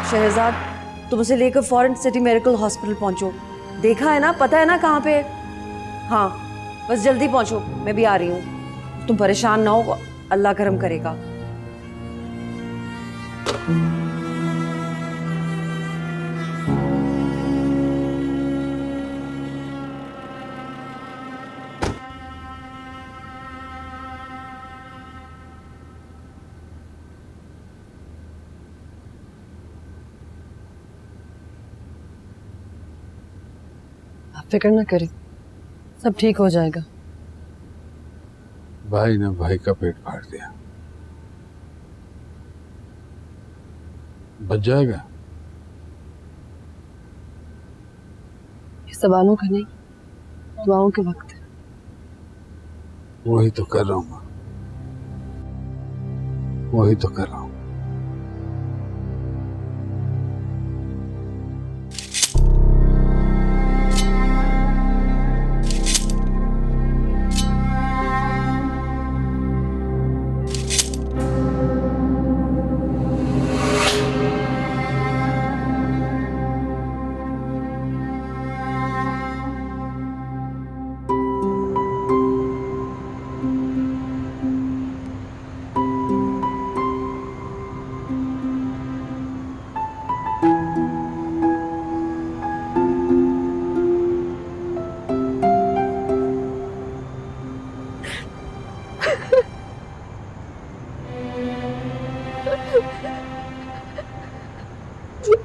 शहजाद, तुम उसे लेकर फौरन सिटी मेडिकल हॉस्पिटल पहुंचो। देखा है ना, पता है ना कहाँ पे? हाँ, बस जल्दी पहुंचो, मैं भी आ रही हूँ। तुम परेशान ना हो, अल्लाह करम करेगा। आप फिक्र ना करें, सब ठीक हो जाएगा। भाई ने भाई का पेट फाड़ दिया, बच जाएगा। ये सवालों का नहीं, दुआओं के वक्त है। वही तो कर रहा हूँ, वही तो कर रहा हूँ।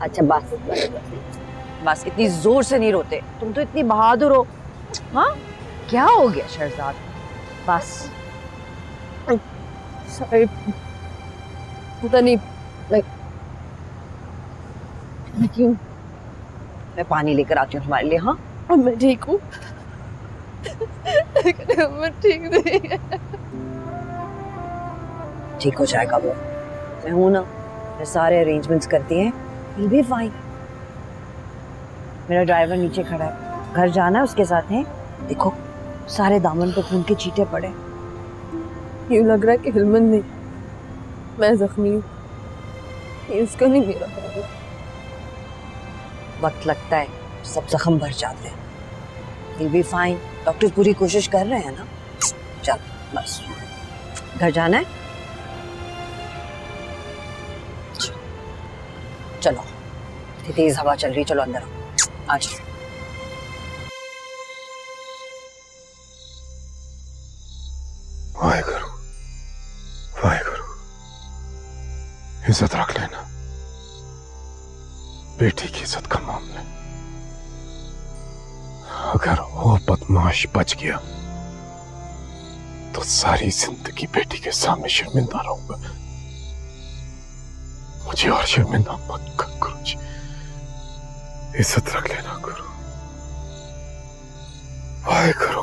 अच्छा बस बस बस, इतनी जोर से नहीं रोते, तुम तो इतनी बहादुर हो। हाँ, क्या हो गया शहजाद? बस सॉरी, पता नहीं मैं क्यों। मैं पानी लेकर आती हूँ तुम्हारे लिए। हाँ, मैं ठीक हूँ, लेकिन मैं ठीक नहीं है। ठीक हो जाएगा वो, मैं हूं ना, मैं सारे अरेंजमेंट्स करती हैं, विल बी फाइन। मेरा ड्राइवर नीचे खड़ा है, घर जाना है उसके साथ है। देखो, सारे दामन पे खून के छींटे पड़े। यूं लग रहा है कि हिलमन नहीं, मैं जख्मी हूँ, ये उसका नहीं मेरा। वक्त लगता है, सब जख्म भर जाते हैं। विल बी फाइन, डॉक्टर पूरी कोशिश कर रहे हैं ना। चल बस, घर जाना है। चलो, तेज हवा चल रही, चलो अंदर आओ। आज वाहेगुरु, वाहेगुरु, इज्जत रख लेना, बेटी की इज्जत का मामला। अगर वो बदमाश बच गया तो सारी जिंदगी बेटी के सामने शर्मिंदा रहूंगा। मुझे और शर्मिंदा मत कर गुरु जी, इज्जत रख लेना गुरु। वाहेगुरु,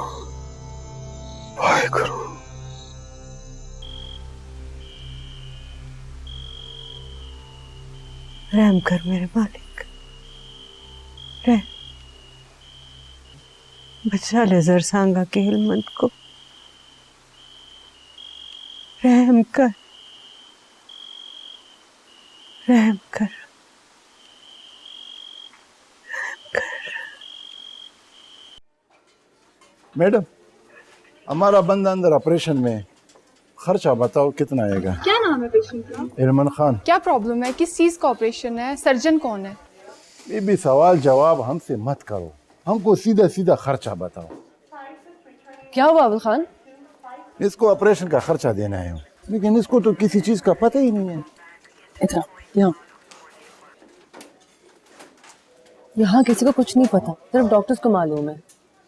वाहेगुरु। रहम कर मेरे मालिक, रह, बचा ले जरसांगा के हिलमत को, रहम कर, रहम कर, मैडम, हमारा बंदा अंदर ऑपरेशन में, खर्चा बताओ कितना आएगा? क्या नाम है पेशेंट का? इरमान खान। क्या प्रॉब्लम है? किस चीज का ऑपरेशन है? सर्जन कौन है? बीबी सवाल जवाब हमसे मत करो, हमको सीधा सीधा खर्चा बताओ। क्या हुआ अबुल खान? इसको ऑपरेशन का खर्चा देना है, लेकिन इसको तो किसी चीज का पता ही नहीं है। इतना यहाँ किसी को कुछ नहीं पता, सिर्फ डॉक्टर्स को मालूम है।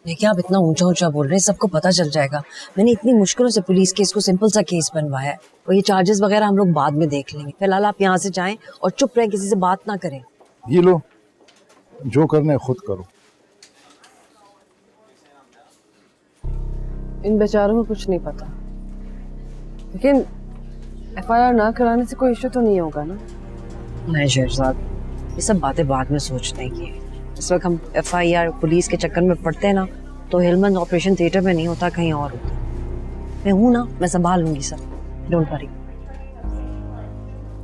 देखिए, आप इतना ऊंचा ऊंचा बोल रहे हैं, सबको पता चल जाएगा। मैंने इतनी मुश्किलों से पुलिस केस को सिंपल सा केस बनवाया है, और ये चार्जेस वगैरह हम लोग बाद में देख लेंगे। फिलहाल आप यहाँ से जाएं और चुप रहें, किसी से बात ना करें। ये लो, जो करना है खुद करो। इन बेचारों को कुछ नहीं पता, लेकिन FIR ना कराने से कोई इश्यू तो नहीं होगा ना? नहीं शहजाद, ये सब बातें बाद में सोचने की है। इस वक्त हम FIR पुलिस के चक्कर में पड़ते हैं ना, तो हिलमन ऑपरेशन थिएटर में नहीं होता, कहीं और होता। मैं हूं ना, मैं संभाल लूंगी सब, डोंट वरी।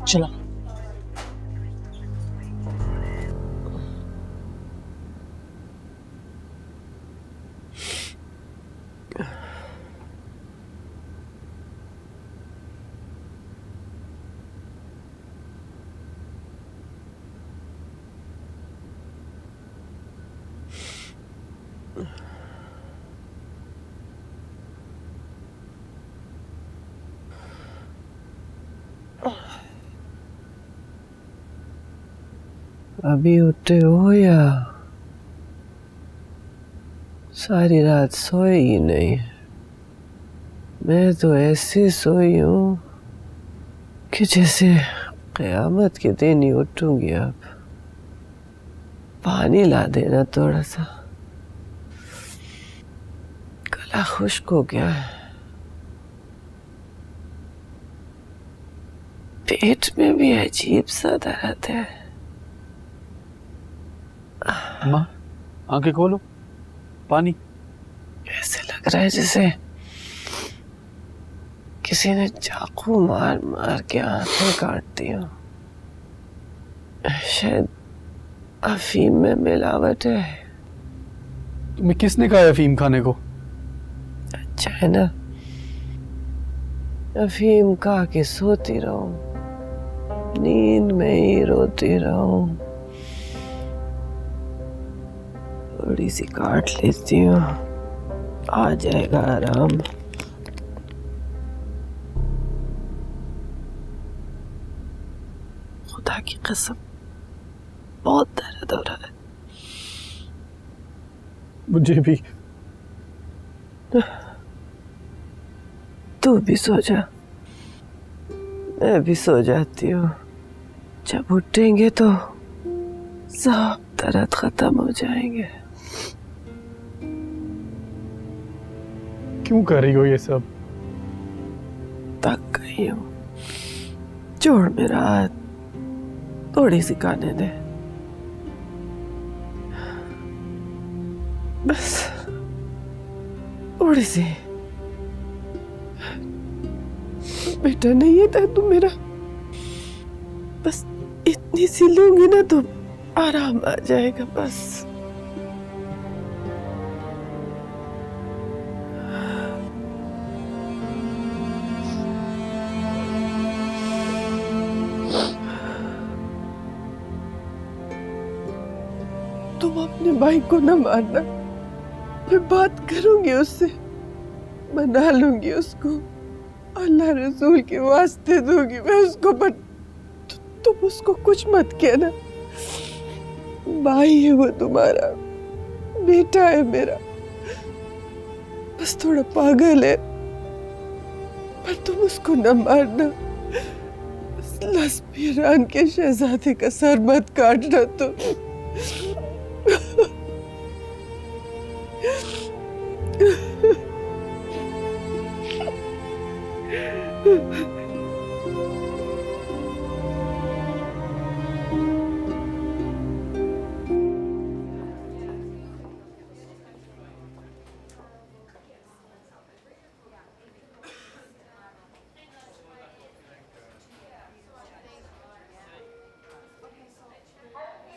चलो अभी उठे हो या सारी रात सोई ही नहीं? मैं तो ऐसी सोई हूँ कि जैसे क़यामत के दिन ही उठूंगी। अब पानी ला देना थोड़ा सा, गला खुश्क हो गया है। पेट में भी अजीब सा दर्द है। माँ आंखें खोलो, पानी। ऐसे लग रहा है जैसे किसी ने चाकू मार मार के आंखें काट दी हो। शायद अफीम में मिलावट है। तुम्हें किसने कहा अफीम खाने को? अच्छा है ना, अफीम खा के सोती रहूं, नींद में ही रोती रहूं। थोड़ी सी काट लेती हूँ, आ जाएगा आराम। खुदा की कसम बहुत दर्द हो रहा है। मुझे भी। तू भी सो जा, मैं भी सो जाती हूँ। जब उठेंगे तो सब दर्द खत्म हो जाएंगे। क्यों कर रही हो ये सब? थक गई हूँ। छोड़ मेरा हाथ, थोड़ी सी खाने दे बस, थोड़ी सी। बेटा नहीं है था तू मेरा, बस इतनी सी लूंगी ना तो आराम आ जाएगा बस। तुम अपने भाई को न मारना, मैं बात करूंगी उससे, मना लूंगी उसको, अल्लाह रसूल के वास्ते दूंगी मैं उसको, पर तुम उसको कुछ मत कहना। भाई है वो तुम्हारा, बेटा है मेरा, बस थोड़ा पागल है, पर तुम उसको न मारना। बस लस्पीरान के शहजादे का सर मत काटना तुम।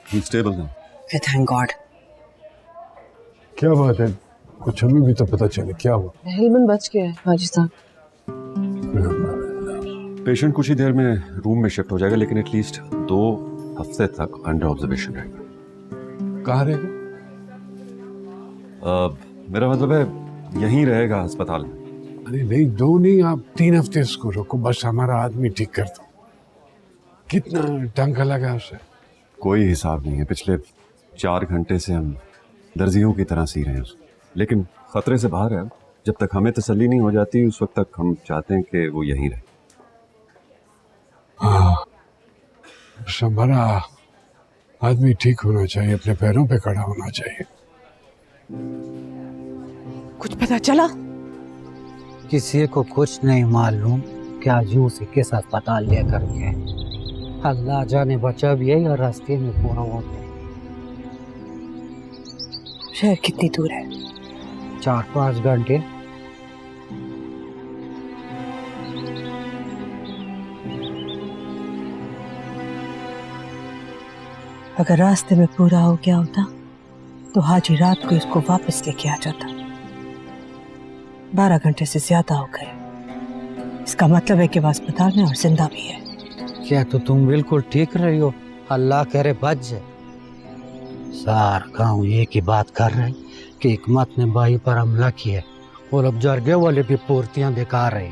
He's stable now. Thank God. क्या बात है, कुछ हमें भी तो पता चले क्या हुआ। हेलमन बच गया है हाजी साहब। पेशेंट कुछ ही देर में रूम में शिफ्ट हो जाएगा, लेकिन एटलीस्ट 2 हफ्ते तक अंडर ऑब्जर्वेशन रहेगा। कहाँ रहेगा? मेरा मतलब है यहीं रहेगा अस्पताल में। अरे नहीं, 2 नहीं, आप 3 हफ्ते इसको रोको, बस हमारा आदमी ठीक कर दो। कितना टांका लगा उसे? कोई हिसाब नहीं है, पिछले 4 घंटे से हम दर्जियों की तरह सी रहे हैं उसको, लेकिन खतरे से बाहर है। जब तक हमें तसल्ली नहीं हो जाती उस वक्त तक हम चाहते हैं कि वो यहीं रहे। हाँ, हमारा आदमी ठीक होना चाहिए, अपने पैरों पे खड़ा होना चाहिए। कुछ पता चला? किसी को कुछ नहीं मालूम क्या यूं से किस अस्पताल लेकर गए। अल्लाह जाने बचा भी है या रास्ते में पूरा हो गया। शहर कितनी दूर है? 4-5 घंटे। अगर रास्ते में पूरा हो गया होता तो हाजी रात को इसको वापस लेके आ जाता। 12 घंटे से ज्यादा हो गए। इसका मतलब है कि वह अस्पताल में और जिंदा भी है। क्या तो तुम बिल्कुल ठीक रही हो, अल्लाह करे बच जाए। सारा गांव एक ही बात कर रहे कि हिकमत ने भाई पर हमला किया और अब जरगे वाले भी पूर्तियां दिखा रहे।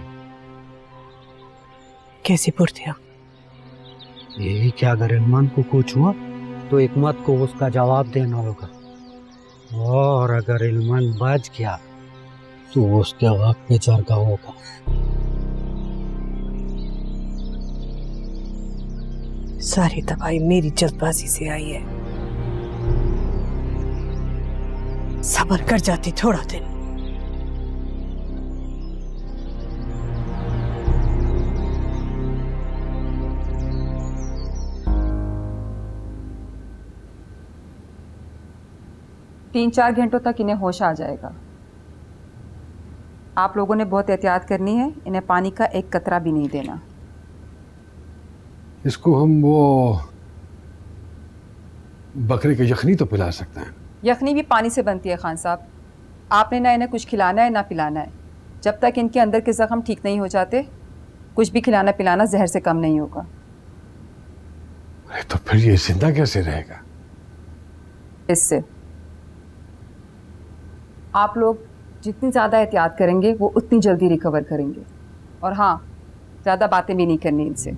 कैसी पूर्तियां? यही क्या अगर इल्मान को कुछ हुआ तो हिकमत को उसका जवाब देना होगा, और अगर इल्मन बच गया तो उसके वक्त पे चरका होगा। सारी तबाही मेरी जल्दबाजी से आई है। सब्र कर जाती थोड़ा दिन। तीन चार घंटों तक इन्हें होश आ जाएगा। आप लोगों ने बहुत एहतियात करनी है, इन्हें पानी का एक कतरा भी नहीं देना। इसको हम वो बकरे की यखनी तो पिला सकते हैं। यखनी भी पानी से बनती है खान साहब। आपने ना इन्हें कुछ खिलाना है ना पिलाना है। जब तक इनके अंदर के जख्म ठीक नहीं हो जाते, कुछ भी खिलाना पिलाना जहर से कम नहीं होगा। अरे तो फिर ये जिंदा कैसे रहेगा? इससे आप लोग जितनी ज़्यादा एहतियात करेंगे वो उतनी जल्दी रिकवर करेंगे। और हाँ, ज़्यादा बातें भी नहीं करनी इनसे।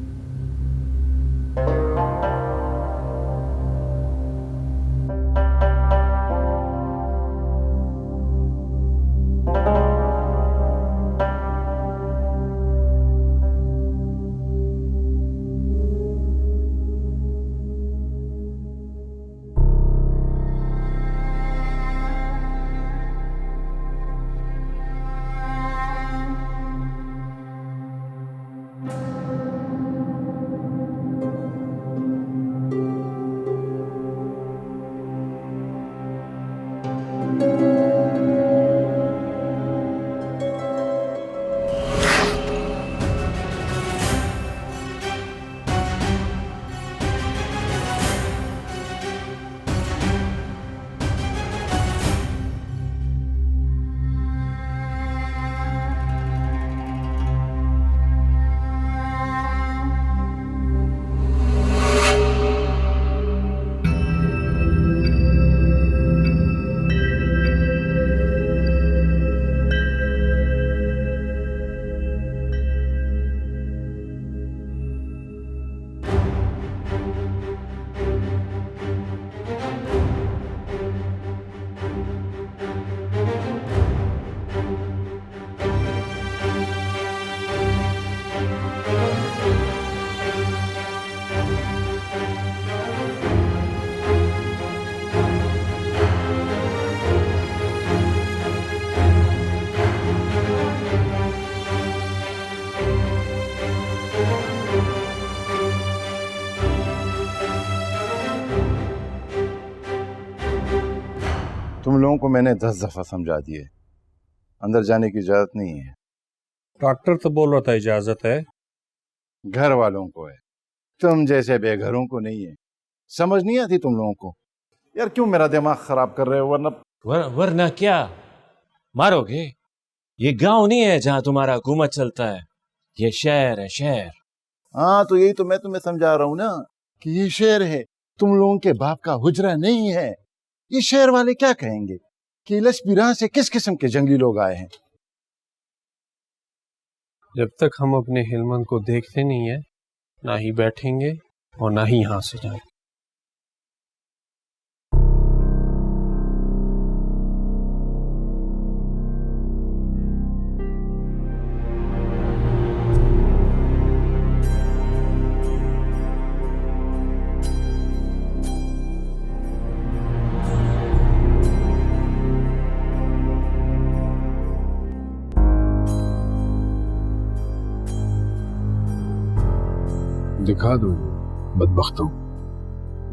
तुम लोगों को मैंने 10 दफा समझा दिए, अंदर जाने की इजाजत नहीं है। डॉक्टर तो बोल रहा था इजाजत है। घर वालों को है, तुम जैसे बेघरों को नहीं है। समझ नहीं आती तुम लोगों को? यार क्यों मेरा दिमाग खराब कर रहे हो? वरना क्या मारोगे? ये गांव नहीं है जहां तुम्हारा हुकूमत चलता है, ये शहर है, शहर। हाँ तो यही तो मैं तुम्हें समझा रहा हूं ना कि ये शहर है, तुम लोगों के बाप का हुजरा नहीं है। ये शहर वाले क्या कहेंगे कि लशबिरा से किस किस्म के जंगली लोग आए हैं। जब तक हम अपने हिलमन को देखते नहीं है, ना ही बैठेंगे और ना ही यहां से जाएंगे। दिखा दो बदबख्तों,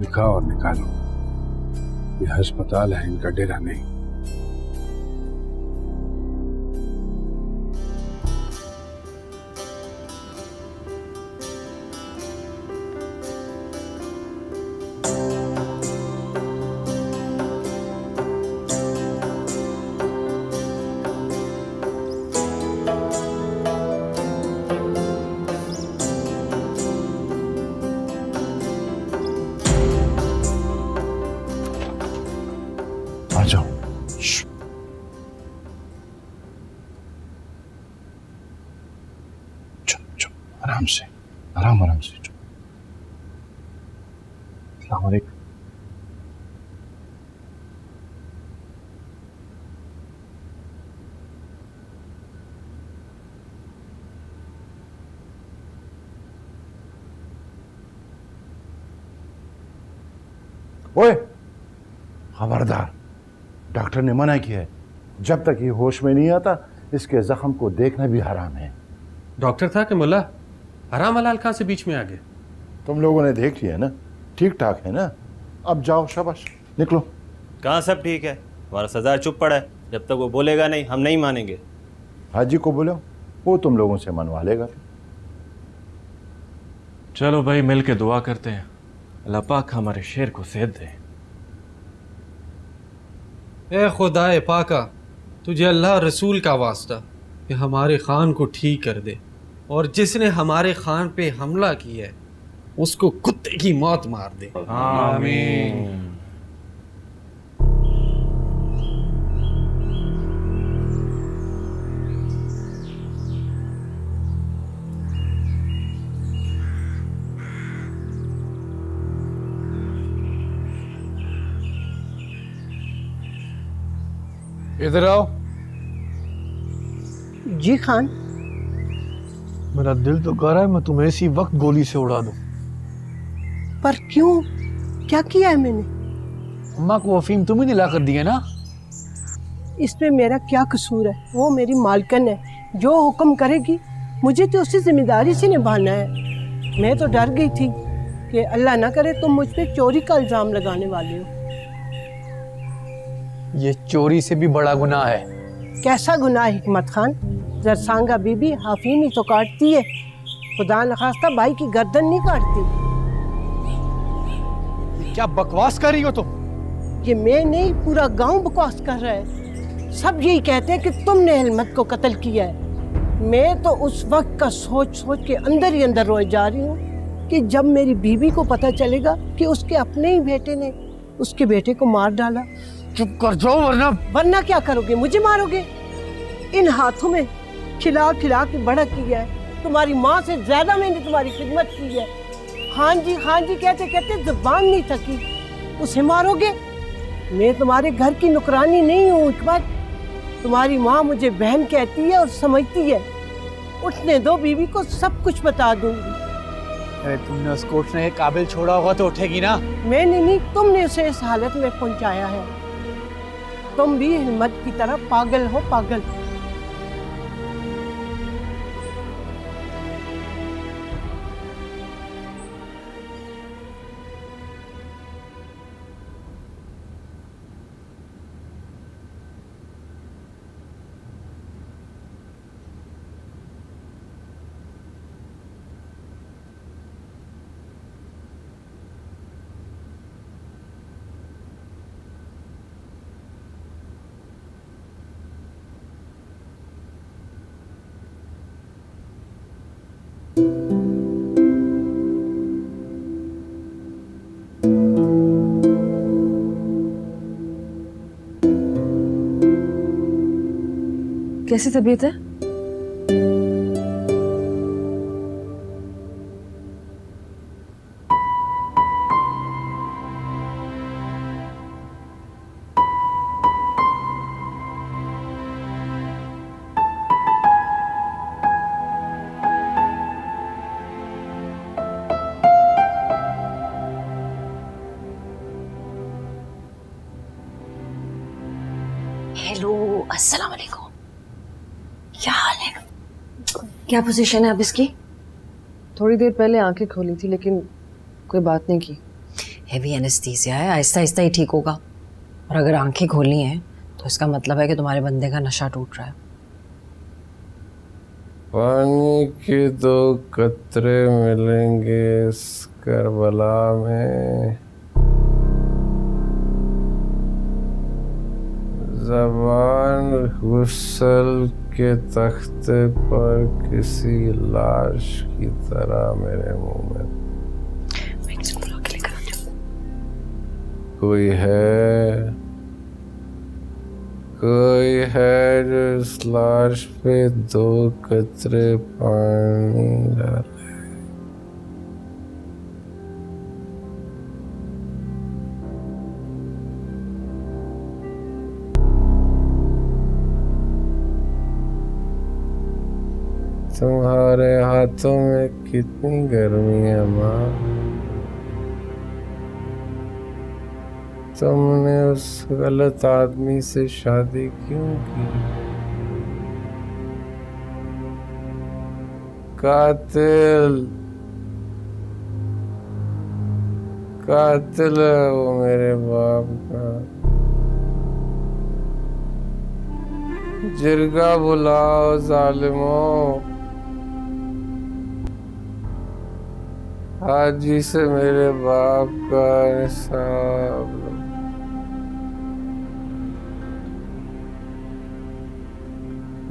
दिखाओ और निकालो। ये अस्पताल है, इनका डेरा नहीं। आ जाओ। चुप चुप, आराम से, आराम से चुप। अस्सलाम वालेकुम। ओए, खबरदार, डॉक्टर ने मना किया है, जब तक ये होश में नहीं आता इसके जख्म को देखना भी हराम है। डॉक्टर था कि मुल्ला? हराम हलाल कहाँ से बीच में आ गए? तुम लोगों ने देख लिया ना, ठीक ठाक है ना? अब जाओ, शाबाश, निकलो। कहाँ सब ठीक है? हमारा सरदार चुप पड़ा है, जब तक वो बोलेगा नहीं हम नहीं मानेंगे। हाजी को बोलो, वो तुम लोगों से मनवा लेगा। चलो भाई मिल के दुआ करते हैं, अल्लाह पाक हमारे शेर को सेहत दे। ए खुदाए पाका, तुझे अल्लाह रसूल का वास्ता कि हमारे खान को ठीक कर दे, और जिसने हमारे खान पे हमला किया है उसको कुत्ते की मौत मार दे। आमीन। इधर आओ। जी खान। मेरा दिल तो कह रहा है मैं तुम्हें इसी वक्त गोली से उड़ा दूं। पर क्यों? क्या किया है मैंने? अम्मा को अफीम तुम ही दिला कर दिया ना। इसमें मेरा क्या कसूर है? वो मेरी मालकन है, जो हुक्म करेगी मुझे तो उसी जिम्मेदारी से निभाना है। मैं तो डर गई थी कि अल्लाह ना करे तुम मुझ पे चोरी का इल्जाम लगाने वाले हो। ये चोरी से भी बड़ा गुनाह है। कैसा गुनाह हिकमत खान? जरसांगा बीबी हाफीम ही तो काटती है, खुदा न खास्ता भाई की गर्दन नहीं काटती। क्या बकवास कर रही हो तुम? ये मैं नहीं, पूरा गांव बकवास कर रहा है। सब यही कहते हैं कि तुमने हिलमत को कत्ल किया है। मैं तो उस वक्त का सोच सोच के अंदर ही अंदर रोए जा रही हूँ कि जब मेरी बीबी को पता चलेगा कि उसके अपने ही बेटे ने उसके बेटे को मार डाला। चुप कर जाओ, वरना क्या करोगे? मुझे मारोगे? इन हाथों में खिला खिला के बड़ा किया है। तुम्हारी माँ से ज्यादा मैंने तुम्हारी खिदमत की है। हाँ जी कहते कहते जुबान नहीं थकी। उसे मारोगे? मैं तुम्हारे घर की नुकरानी नहीं हूँ हिकमत। तुम्हारी माँ मुझे बहन कहती है और समझती है। उठने दो, बीवी को सब कुछ बता दूंगी। अरे तुमने उसको उठने के काबिल छोड़ा होगा तो उठेगी ना। मैंने नहीं, तुमने उसे इस हालत में पहुंचाया है। तुम भी हिम्मत की तरह पागल हो, पागल। कैसी तबीयत है? हेलो, अस्सलाम वालेकुम। क्या हाल है? क्या पोजीशन है अब इसकी? थोड़ी देर पहले आंखें खोली थी लेकिन कोई बात नहीं की। हेवी एनेस्थीसिया है, आहिस्ता आहिस्ता ही ठीक होगा। और अगर आंखें खोलनी है तो इसका मतलब है कि तुम्हारे बंदे का नशा टूट रहा है। पानी के 2 कतरे मिलेंगे इस करबला में, ज़बान गुस्ल के तख्ते पर किसी लाश की तरह मेरे मुंह में। कोई है जो इस लाश पे 2 कतरे पानी डाले। तुम्हारे हाथों में कितनी गर्मी है माँ। तुमने उस गलत आदमी से शादी क्यों की? कातिल कातिल है वो मेरे बाप का। जिरगा बुलाओ जालिमों, हाजी से मेरे बाप का हिसाब लो।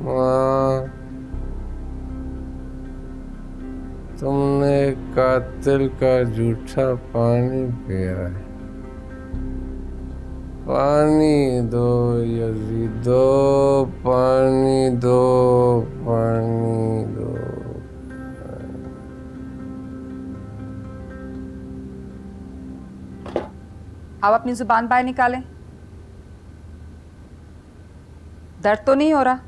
माँ, तुमने कातिल का झूठा पानी पिया है। पानी दो यजीदो, पानी दो, पानी दो। आप अपनी जुबान बाहर निकालें। दर्द तो नहीं हो रहा?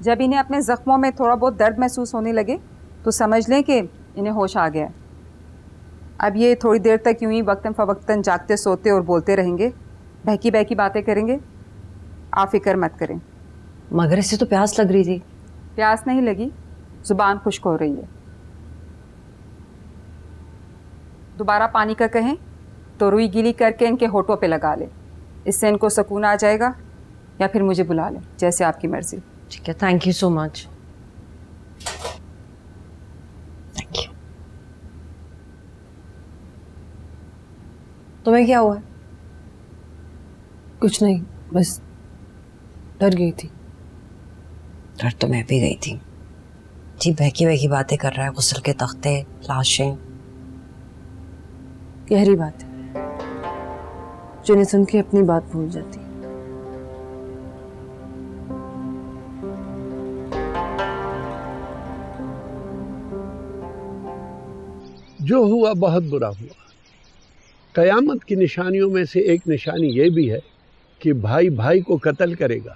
जब इन्हें अपने जख्मों में थोड़ा बहुत दर्द महसूस होने लगे तो समझ लें कि इन्हें होश आ गया। अब ये थोड़ी देर तक यूं ही वक्तन फ़वक्तन जागते सोते और बोलते रहेंगे, बहकी बहकी बातें करेंगे। आप फिक्र मत करें। मगर इससे तो प्यास लग रही थी। प्यास नहीं लगी, ज़ुबान खुश्क हो रही है। दोबारा पानी का कहें तो रुई गीली करके इनके होठों पे लगा लें, इससे इनको सुकून आ जाएगा, या फिर मुझे बुला लें, जैसे आपकी मर्ज़ी। ठीक है, thank you so much. Thank you. तुम्हें क्या हुआ है? कुछ नहीं, बस डर गई थी। डर तो मैं भी गई थी जी। बहकी बहकी बातें कर रहा है, गुस्ल के तख्ते, लाशें। गहरी बात है, जिन्हें सुन के अपनी बात भूल जाती। जो हुआ बहुत बुरा हुआ। कयामत की निशानियों में से एक निशानी ये भी है कि भाई भाई को कत्ल करेगा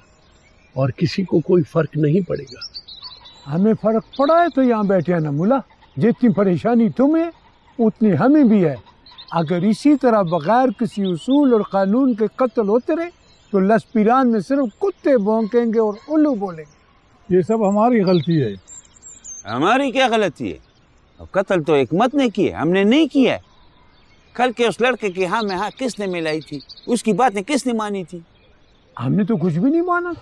और किसी को कोई फर्क नहीं पड़ेगा। हमें फर्क पड़ा है तो यहाँ बैठे हैं ना मुला। जितनी परेशानी तुम्हें उतनी हमें भी है। अगर इसी तरह बगैर किसी उसूल और कानून के कत्ल होते रहे तो लसपीरान में सिर्फ कुत्ते भौंकेंगे और उल्लू बोलेंगे। ये सब हमारी गलती है। हमारी क्या गलती है? कत्ल तो हिकमत ने किया, हमने नहीं किया। कल के उस लड़के की हाँ में हाँ किसने मिलाई थी? उसकी बातें किसने मानी थी? हमने तो कुछ भी नहीं माना।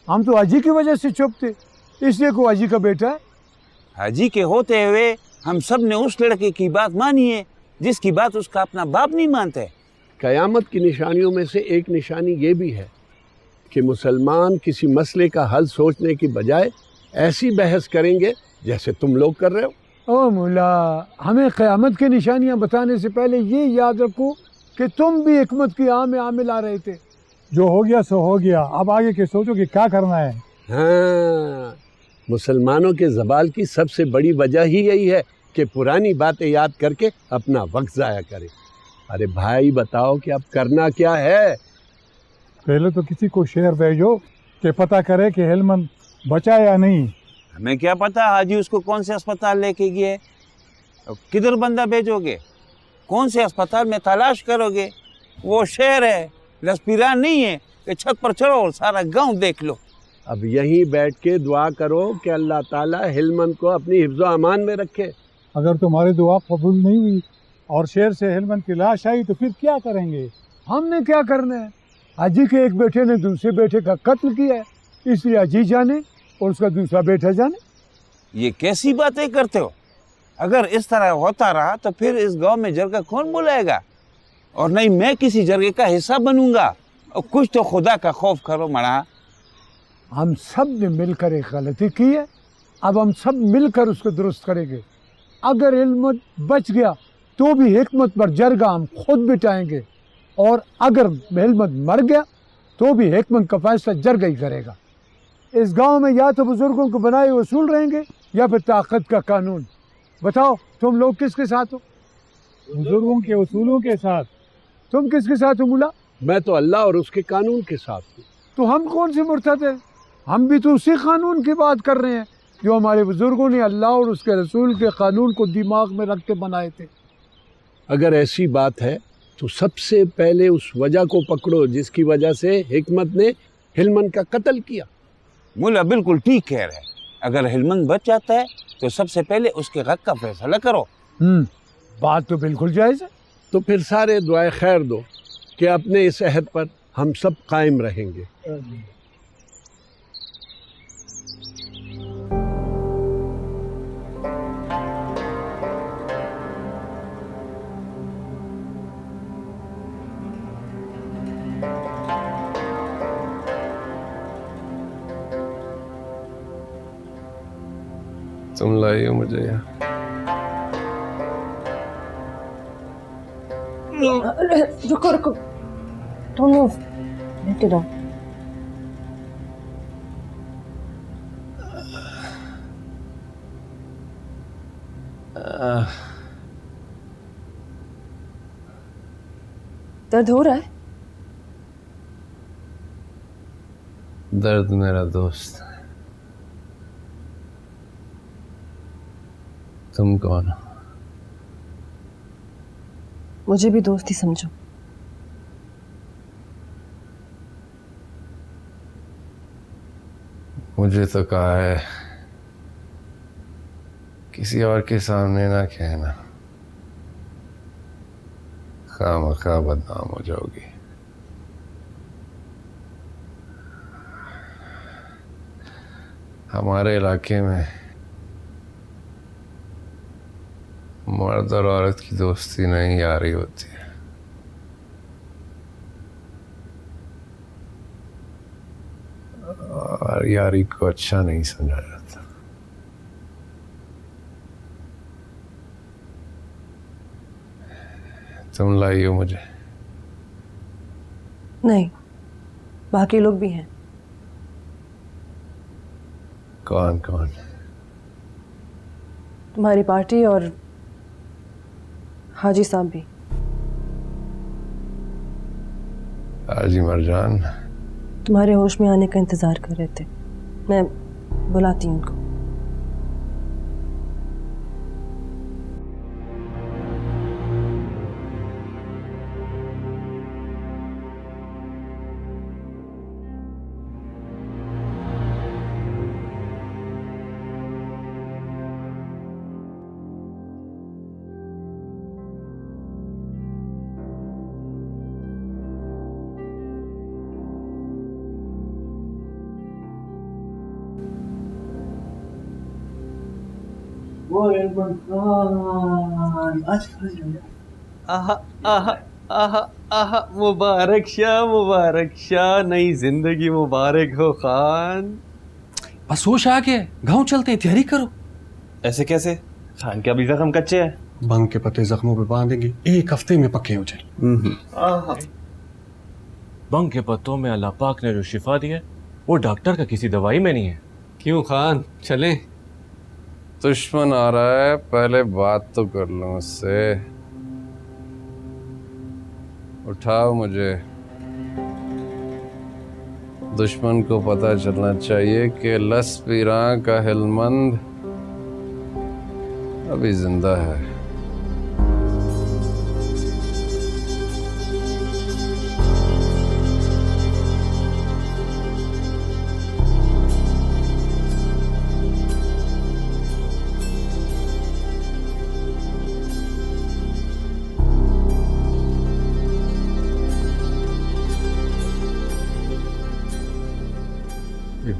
हम तो हाजी की वजह से चुप थे, इसलिए को हाजी का बेटा है। हाजी के होते हुए हम सब ने उस लड़के की बात मानी है जिसकी बात उसका अपना बाप नहीं मानता है। कयामत की निशानियों में से एक निशानी ये भी है कि मुसलमान किसी मसले का हल सोचने की बजाय ऐसी बहस करेंगे जैसे तुम लोग कर रहे हो। ओ मुला, हमें क़यामत की निशानियां बताने से पहले ये याद रखो कि तुम भी हिकमत की आम में आमिल आ रहे थे। जो हो गया सो हो गया, अब आगे के सोचो कि क्या करना है। हाँ, मुसलमानों के ज़वाल की सबसे बड़ी वजह ही यही है कि पुरानी बातें याद करके अपना वक्त ज़ाया करें। अरे भाई बताओ कि अब करना क्या है? पहले तो किसी को शेर भेजो कि पता करे कि हेलमंद बचा या नहीं। हमें क्या पता हाजी उसको कौन से अस्पताल लेके गए? किधर बंदा भेजोगे? कौन से अस्पताल में तलाश करोगे? वो शहर है, लसपीरान नहीं है कि छत पर चढ़ो और सारा गांव देख लो। अब यहीं बैठ के दुआ करो कि अल्लाह ताला हिलमंद को अपनी हिफ्ज़ो अमान में रखे। अगर तुम्हारी दुआ कबूल नहीं हुई और शेर से हेलमंद की लाश आई तो फिर क्या करेंगे? हमने क्या करना है? हाजी के एक बेटे ने दूसरे बेटे का कत्ल किया है, इसलिए हाजी जाने और उसका दूसरा बेटा जाने। ये कैसी बातें करते हो? अगर इस तरह होता रहा तो फिर इस गांव में जरगा कौन बुलाएगा? और नहीं मैं किसी जरगे का हिस्सा बनूंगा। और कुछ तो खुदा का खौफ करो मड़ा। हम सब ने मिलकर एक गलती की है, अब हम सब मिलकर उसको दुरुस्त करेंगे। अगर हिलमत बच गया तो भी हिकमत पर जरगा हम खुद बिठाएंगे, और अगर हिलमत मर गया तो भी हिकमत का फैसला जरगा ही करेगा। इस गांव में या तो बुजुर्गों को बनाए वसूल रहेंगे या फिर ताकत का कानून। बताओ तुम लोग किसके साथ हो? बुजुर्गों के उसूलों के साथ। तुम किसके साथ हो मुला? मैं तो अल्लाह और उसके कानून के साथ हूँ। तो हम कौन से मुर्तद हैं? हम भी तो उसी कानून की बात कर रहे हैं जो हमारे बुजुर्गों ने अल्लाह और उसके रसूल के कानून को दिमाग में रख के बनाए थे। अगर ऐसी बात है तो सबसे पहले उस वजह को पकड़ो जिसकी वजह से हिकमत ने हिलमन का कत्ल किया। मुल्ला बिल्कुल ठीक कह रहे हैं। अगर हिलमन बच जाता है तो सबसे पहले उसके हक का फैसला करो। बात तो बिल्कुल जायज है। तो फिर सारे दुआए खैर दो कि अपने इस अहद पर हम सब कायम रहेंगे। तुम लाई हो मुझे यहाँ। रुको रुको, don't move, लेटे रहो। दर्द हो रहा है? दर्द मेरा दोस्त। तुम कौन हो? मुझे भी दोस्ती समझो। मुझे तो कहा है किसी और के सामने ना कहना, खामखा बदनाम हो जाओगी। हमारे इलाके में मर्द और औरत की दोस्ती नहीं यारी होती है। और यारी को अच्छा नहीं समझा जाता। तुम लाई हो मुझे? नहीं, बाकी लोग भी हैं। कौन कौन? तुम्हारी पार्टी और हाजी साहब भी। हाजी मरजान तुम्हारे होश में आने का इंतजार कर रहे थे। मैं बुलाती हूँ उनको। आहा आहा आहा आहा, मुबारक शाह, नई जिंदगी मुबारक हो खान। बस होश आ गया, गांव चलते हैं, तैयारी करो। ऐसे कैसे? खान के अभी जख्म कच्चे हैं। बंग के पत्ते जख्मों पे बांधेंगे, 1 हफ्ते में पक्के हो जाए। बंग के पत्तों में अल्लाह पाक ने जो शिफा दी है वो डॉक्टर का किसी दवाई में नहीं है। क्यों खान, चलें? दुश्मन आ रहा है, पहले बात तो कर लो उससे। उठाओ मुझे। दुश्मन को पता चलना चाहिए कि लसपीरा का हिलमंद अभी जिंदा है।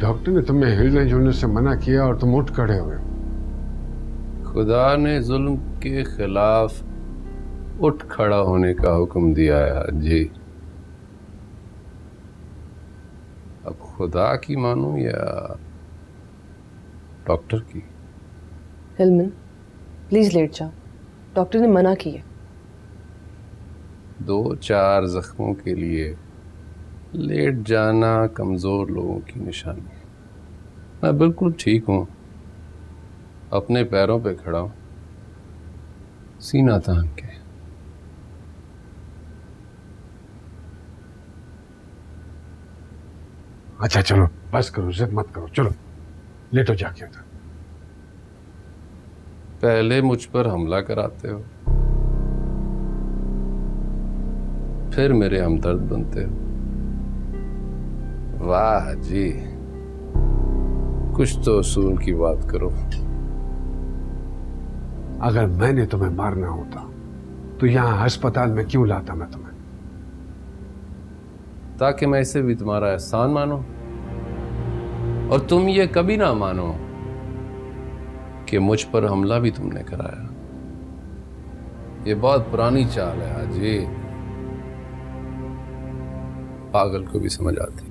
डॉक्टर ने तुम्हें हिलने जुलने से मना किया और तुम उठ खड़े हुए। खुदा ने जुल्म के खिलाफ उठ खड़ा होने का हुक्म दिया है जी। अब खुदा की मानूं या डॉक्टर की? हिलमन, प्लीज लेट जाओ, डॉक्टर ने मना किया। 2-4 जख्मों के लिए लेट जाना कमजोर लोगों की निशानी। मैं बिल्कुल ठीक हूं, अपने पैरों पे खड़ा हूं, सीना तान के। अच्छा चलो बस करो, जिद मत करो, चलो लेटो जाके उधर। पहले मुझ पर हमला कराते हो, फिर मेरे हमदर्द बनते हो। वाह जी, कुछ तो उसूल की बात करो। अगर मैंने तुम्हें मारना होता तो यहाँ अस्पताल में क्यों लाता मैं तुम्हें? ताकि मैं इसे भी तुम्हारा एहसान मानो और तुम ये कभी ना मानो कि मुझ पर हमला भी तुमने कराया। ये बहुत पुरानी चाल है हाजी, पागल को भी समझ आती।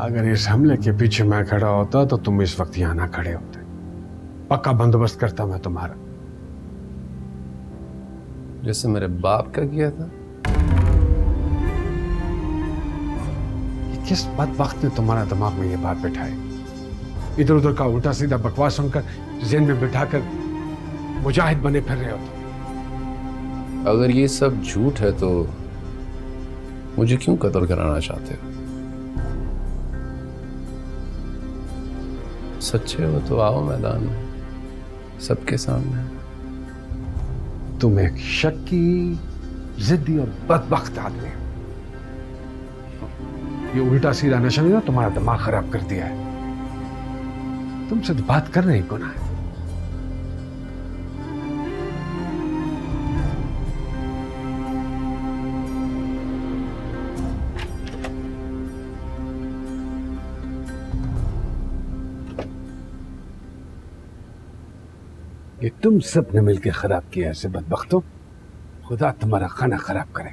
अगर इस हमले के पीछे मैं खड़ा होता तो तुम इस वक्त यहाँ ना खड़े होते। पक्का बंदोबस्त करता मैं तुम्हारा, जैसे मेरे बाप का किया था। किस बदबख्त ने तुम्हारा दिमाग में ये बात बैठाई? इधर उधर का उल्टा सीधा बकवास सुनकर जेल में बिठाकर मुजाहिद बने फिर रहे हो तुम। अगर ये सब झूठ है तो मुझे क्यों कत्ल कराना चाहते हो? सच्चे हो तो आओ मैदान में, सबके सामने। तुम एक शक्की, जिद्दी और बदबख्त आदमी हो। ये उल्टा सीधा नशा ने ना तुम्हारा दिमाग खराब कर दिया है। तुमसे तो बात करना ही गुनाह है। ये तुम सब ने मिलकर खराब किया ऐसे बदबख्तों। खुदा तुम्हारा खाना खराब करे।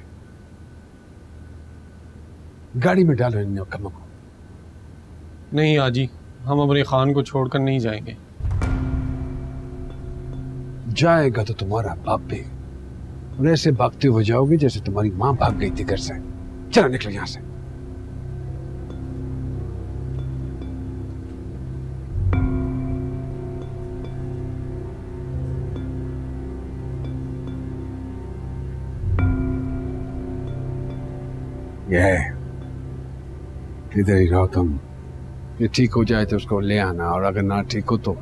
गाड़ी में डालो इन नौकरों को। नहीं आजी, हम अपने खान को छोड़कर नहीं जाएंगे। जाएगा तो तुम्हारा बाप भी, और ऐसे भागते हो जाओगे जैसे तुम्हारी मां भाग गई थी घर से। चलो निकलो यहां से। इधर ही रहो तुम। ये ठीक हो जाए तो उसको ले आना, और अगर ना ठीक हो तो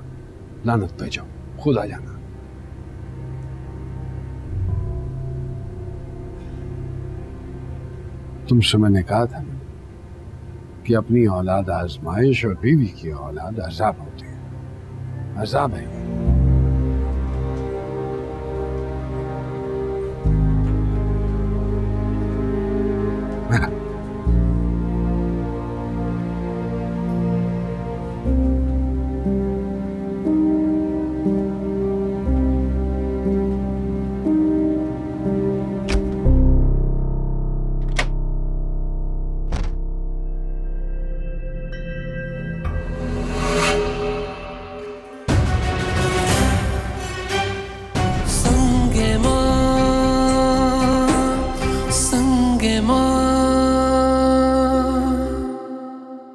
लानत पे जाओ, खुद आ जाना। तुमसे मैंने कहा था ना कि अपनी औलाद आजमाइश और बीवी की औलाद अजाब होती है। अजाब है।